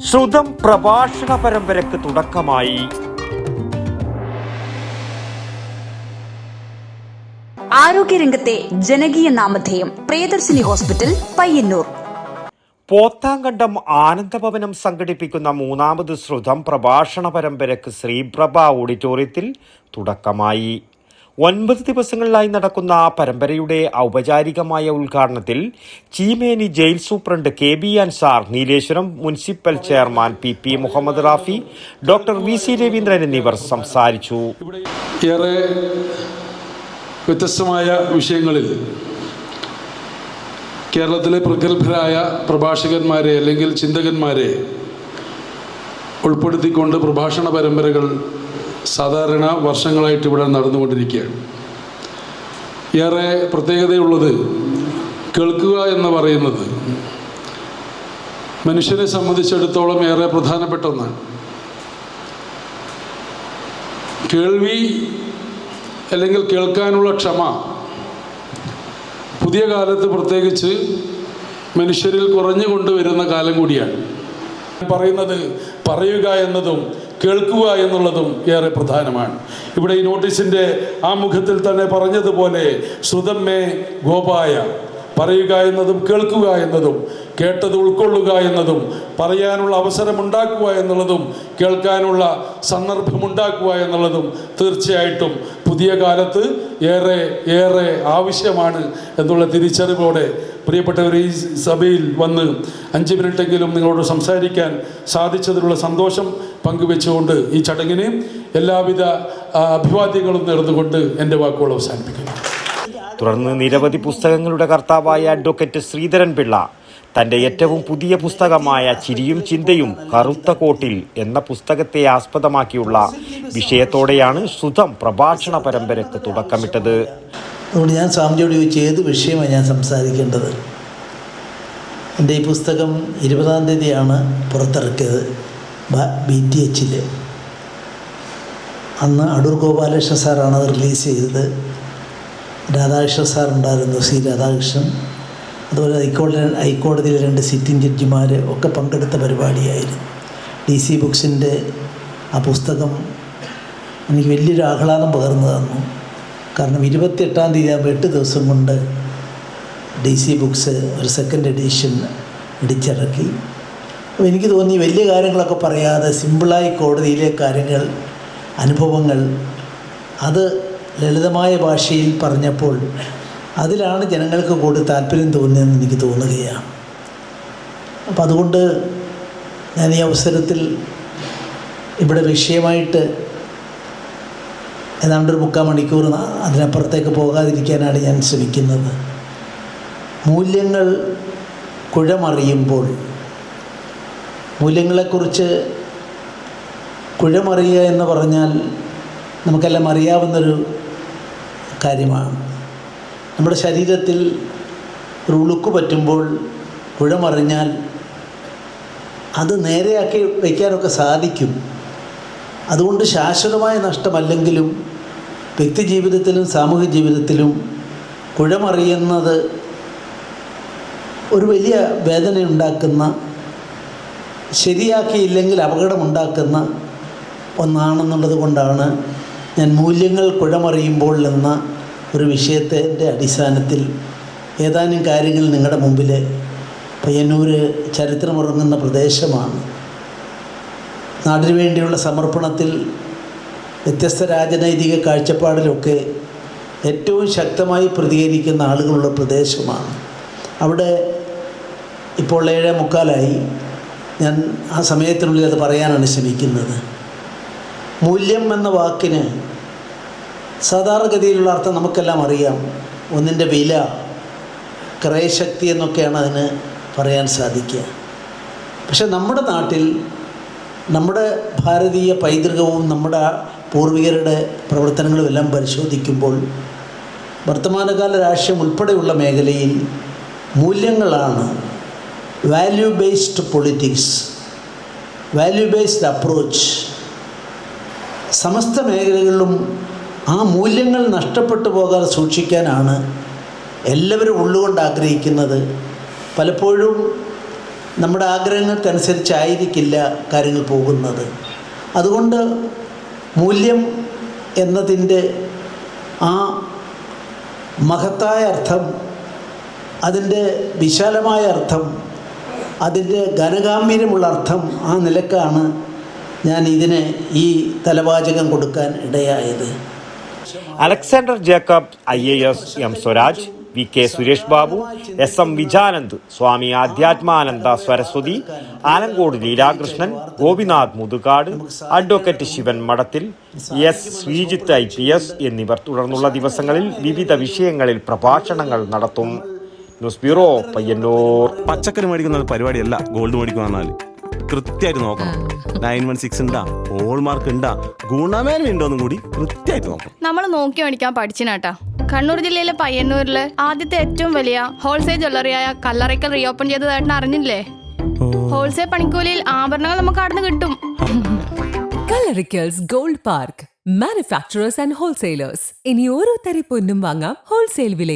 ശ്രുതം പ്രഭാഷണ പരമ്പരയ്ക്ക് തുടക്കമായി. ആരോഗ്യരംഗത്തെ ജനകീയ നാമധേയം പ്രിയദർശിനി ഹോസ്പിറ്റൽ പയ്യന്നൂർ. പോത്താങ്കണ്ടം ആനന്ദഭവനം സംഘടിപ്പിക്കുന്ന മൂന്നാമത് ശ്രുതം പ്രഭാഷണ പരമ്പരയ്ക്ക് ശ്രീപ്രഭ ഓഡിറ്റോറിയത്തിൽ തുടക്കമായി. 9 ദിവസങ്ങളിലായി നടക്കുന്ന പരമ്പരയുടെ ഔപചാരികമായ ഉദ്ഘാടനത്തിൽ Cheemeni jail superintendent KB Ansar, Nileshwaram municipal chairman PP Muhammad Rafi, doctor VC Raveendran എന്നിവർ സംസാരിച്ചു. ഏറെ വ്യത്യസ്തമായ വിഷയങ്ങളിൽ കേരളത്തിലെ പ്രഗത്ഭരായ പ്രഭാഷകന്മാരെ അല്ലെങ്കിൽ ചിന്തകന്മാരെ ഉൾപ്പെടുത്തിക്കൊണ്ട് പ്രഭാഷണ പരമ്പരകൾ സാധാരണ വർഷങ്ങളായിട്ട് ഇവിടെ നടന്നുകൊണ്ടിരിക്കുകയാണ്. ഏറെ പ്രത്യേകതയുള്ളത് കേൾക്കുക എന്ന് പറയുന്നത് മനുഷ്യനെ സംബന്ധിച്ചിടത്തോളം ഏറെ പ്രധാനപ്പെട്ട ഒന്നാണ്. കേൾവി അല്ലെങ്കിൽ കേൾക്കാനുള്ള ക്ഷമ പുതിയ കാലത്ത് പ്രത്യേകിച്ച് മനുഷ്യരിൽ കുറഞ്ഞുകൊണ്ടുവരുന്ന കാലം കൂടിയാണ്. പറയുന്നത് പറയുക എന്നതും കേൾക്കുക എന്നുള്ളതും ഏറെ പ്രധാനമാണ്. ഇവിടെ ഈ നോട്ടീസിൻ്റെ ആമുഖത്തിൽ തന്നെ പറഞ്ഞതുപോലെ ശ്രുതമേ ഗോപായ, പറയുക എന്നതും കേൾക്കുക എന്നതും, കേട്ടത് ഉൾക്കൊള്ളുക എന്നതും, പറയാനുള്ള അവസരമുണ്ടാക്കുക എന്നുള്ളതും, കേൾക്കാനുള്ള സന്ദർഭമുണ്ടാക്കുക എന്നുള്ളതും തീർച്ചയായിട്ടും പുതിയ കാലത്ത് ഏറെ ആവശ്യമാണ് എന്നുള്ള തിരിച്ചറിവോടെ പ്രിയപ്പെട്ടവർ ഈ സഭയിൽ വന്ന് 5 മിനിറ്റെങ്കിലും നിങ്ങളോട് സംസാരിക്കാൻ സാധിച്ചതിലുള്ള സന്തോഷം പങ്കുവെച്ചുകൊണ്ട് ഈ ചടങ്ങിന് എല്ലാവിധ അഭിവാദ്യങ്ങളും നേർന്നുകൊണ്ട് എൻ്റെ വാക്കുകൾ അവസാനിപ്പിക്കുന്നു. തുടർന്ന് നിരവധി പുസ്തകങ്ങളുടെ കർത്താവായ അഡ്വക്കേറ്റ് ശ്രീധരൻ പിള്ള തൻ്റെ ഏറ്റവും പുതിയ പുസ്തകമായ ചിരിയും ചിന്തയും കറുത്ത കോട്ടിൽ എന്ന പുസ്തകത്തെ ആസ്പദമാക്കിയുള്ള വിഷയത്തോടെയാണ് ശ്രുതം പ്രഭാഷണ പരമ്പരയ്ക്ക് തുടക്കമിട്ടത്. അതുകൊണ്ട് ഞാൻ സ്വാമിജിയോട് ചോദിച്ചു ഏത് വിഷയമാണ് ഞാൻ സംസാരിക്കേണ്ടത്. എൻ്റെ ഈ പുസ്തകം 20-ാം തീയതിയാണ് പുറത്തിറക്കിയത് BTH. അന്ന് അടൂർ ഗോപാലകൃഷ്ണൻ സാറാണ് അത് റിലീസ് ചെയ്തത്. രാധാകൃഷ്ണൻ സാർ ഉണ്ടായിരുന്നു, C രാധാകൃഷ്ണൻ. അതുപോലെ ഹൈക്കോടതിയിലെ 2 സിറ്റിംഗ് ജഡ്ജിമാർ ഒക്കെ പങ്കെടുത്ത പരിപാടിയായിരുന്നു. DC ബുക്സിൻ്റെ ആ പുസ്തകം എനിക്ക് വലിയൊരു ആഹ്ലാദം പകർന്നു തന്നു. കാരണം 28-ാം തീയതി 8 ദിവസം കൊണ്ട് DC ബുക്സ് ഒരു 2nd എഡിഷൻ ഇടിച്ചിറക്കി. അപ്പോൾ എനിക്ക് തോന്നി വലിയ കാര്യങ്ങളൊക്കെ പറയാതെ സിമ്പിളായി കോടതിയിലെ കാര്യങ്ങൾ, അനുഭവങ്ങൾ അത് ലളിതമായ ഭാഷയിൽ പറഞ്ഞപ്പോൾ അതിലാണ് ജനങ്ങൾക്ക് കൂടുതൽ താല്പര്യം തോന്നിയതെന്ന് എനിക്ക് തോന്നുകയാണ്. അപ്പോൾ അതുകൊണ്ട് ഞാൻ ഈ അവസരത്തിൽ ഇവിടെ വിഷയമായിട്ട് ഏതാണ്ട് ഒരു 3/4 മണിക്കൂർ അതിനപ്പുറത്തേക്ക് പോകാതിരിക്കാനാണ് ഞാൻ ശ്രമിക്കുന്നത്. മൂല്യങ്ങൾ കുഴമറിയുമ്പോൾ, മൂല്യങ്ങളെക്കുറിച്ച് കുഴമറിയുക എന്ന് പറഞ്ഞാൽ നമുക്കെല്ലാം അറിയാവുന്നൊരു കാര്യമാണ്. നമ്മുടെ ശരീരത്തിൽ ഒരു ഉളുക്ക് പറ്റുമ്പോൾ കുഴമറിഞ്ഞാൽ അത് നേരെയാക്കി വയ്ക്കാനൊക്കെ സാധിക്കും. അതുകൊണ്ട് ശാശ്വതമായ നഷ്ടമല്ലെങ്കിലും വ്യക്തി ജീവിതത്തിലും സാമൂഹിക ജീവിതത്തിലും കുഴമറിയുന്നത് ഒരു വലിയ വേദനയുണ്ടാക്കുന്ന, ശരിയാക്കിയില്ലെങ്കിൽ അപകടമുണ്ടാക്കുന്ന ഒന്നാണെന്നുള്ളത് കൊണ്ടാണ് ഞാൻ മൂല്യങ്ങൾ കുഴമറിയുമ്പോൾ എന്ന ഒരു വിഷയത്തിൻ്റെ അടിസ്ഥാനത്തിൽ ഏതാനും കാര്യങ്ങൾ നിങ്ങളുടെ മുമ്പിൽ. പയ്യന്നൂർ ചരിത്രമുറങ്ങുന്ന പ്രദേശമാണ്. നാടിനു വേണ്ടിയുള്ള സമർപ്പണത്തിൽ വ്യത്യസ്ത രാജനൈതിക കാഴ്ചപ്പാടിലൊക്കെ ഏറ്റവും ശക്തമായി പ്രതികരിക്കുന്ന ആളുകളുള്ള പ്രദേശമാണ്. അവിടെ ഇപ്പോൾ 7:45 ഞാൻ ആ സമയത്തിനുള്ളിൽ അത് പറയാനാണ് ശ്രമിക്കുന്നത്. മൂല്യം എന്ന വാക്കിന് സാധാരണഗതിയിലുള്ള അർത്ഥം നമുക്കെല്ലാം അറിയാം. ഒന്നിൻ്റെ വില, ക്രയശക്തി എന്നൊക്കെയാണ് അതിന് പറയാൻ സാധിക്കുക. പക്ഷെ നമ്മുടെ നാട്ടിൽ നമ്മുടെ ഭാരതീയ പൈതൃകവും നമ്മുടെ പൂർവികരുടെ പ്രവർത്തനങ്ങളും എല്ലാം പരിശോധിക്കുമ്പോൾ വർത്തമാനകാല രാഷ്ട്രീയം ഉൾപ്പെടെയുള്ള മേഖലയിൽ മൂല്യങ്ങളാണ്, value based politics, value based approach സമസ്ത മേഖലകളിലും ആ മൂല്യങ്ങൾ നഷ്ടപ്പെട്ടു പോകാതെ സൂക്ഷിക്കാനാണ് എല്ലാവരും ഉള്ളുകൊണ്ട് ആഗ്രഹിക്കുന്നത്. പലപ്പോഴും നമ്മുടെ ആഗ്രഹങ്ങൾക്കനുസരിച്ചായിരിക്കില്ല കാര്യങ്ങൾ പോകുന്നത്. അതുകൊണ്ട് മൂല്യം എന്നതിൻ്റെ ആ മഹത്തായ അർത്ഥം, അതിൻ്റെ വിശാലമായ അർത്ഥം, അതിൻ്റെ ഘനഗാംഭീര്യമുള്ള അർത്ഥം, ആ നിലക്കാണ് ഞാൻ ഇതിന് ഈ തലവാചകം കൊടുക്കാൻ ഇടയായത്. Alexander Jacob, IAS, M. Swaraj, VK Suresh Babu, SM വിജാനന്ദ്, സ്വാമി ആധ്യാത്മാനന്ദ സരസ്വതി, ആലങ്കോട് ലീലാകൃഷ്ണൻ, ഗോപിനാഥ് മുതുകാട്, അഡ്വക്കേറ്റ് ശിവൻ മഠത്തിൽ, S. ശ്രീജിത്ത് IPS എന്നിവർ തുടർന്നുള്ള ദിവസങ്ങളിൽ വിവിധ വിഷയങ്ങളിൽ പ്രഭാഷണങ്ങൾ നടത്തും. News bureau, Payyanur. പച്ചക്കറി മേടിക്കുന്ന പരിപാടിയല്ല ഗോൾഡ് മേടിക്കുക പറഞ്ഞാൽ കൃത്യമായിട്ട് നോക്കണം. 916 ഉണ്ടാ, ഹോൾമാർക്ക് ഉണ്ടാ, ഗുണമേന്മ ഉണ്ടോന്നും കൂടി കൃത്യമായിട്ട് നോക്കണം. നമ്മൾ നോക്കി മേടിക്കാൻ പഠിച്ചിനാട്ടാ. കണ്ണൂർ ജില്ലയിലെ പയ്യന്നൂരില് ആദ്യത്തെ ഏറ്റവും വലിയ ഹോൾസെയിൽ ജ്വല്ലറിയായ കല്ലറയ്ക്കൽ റീഓപ്പൺ ചെയ്തതായിട്ട് അറിഞ്ഞില്ലേ? ഹോൾസെയിൽ പണിക്കൂലിയിൽ ആഭരണങ്ങൾ നമുക്ക് അവിടെ നിന്ന് കിട്ടും. Kallarickals gold park, manufacturers and wholesalers. ഇനി ഓരോ തരി പൊന്നും വാങ്ങാം ഹോൾസെയിൽ വിലയിൽ.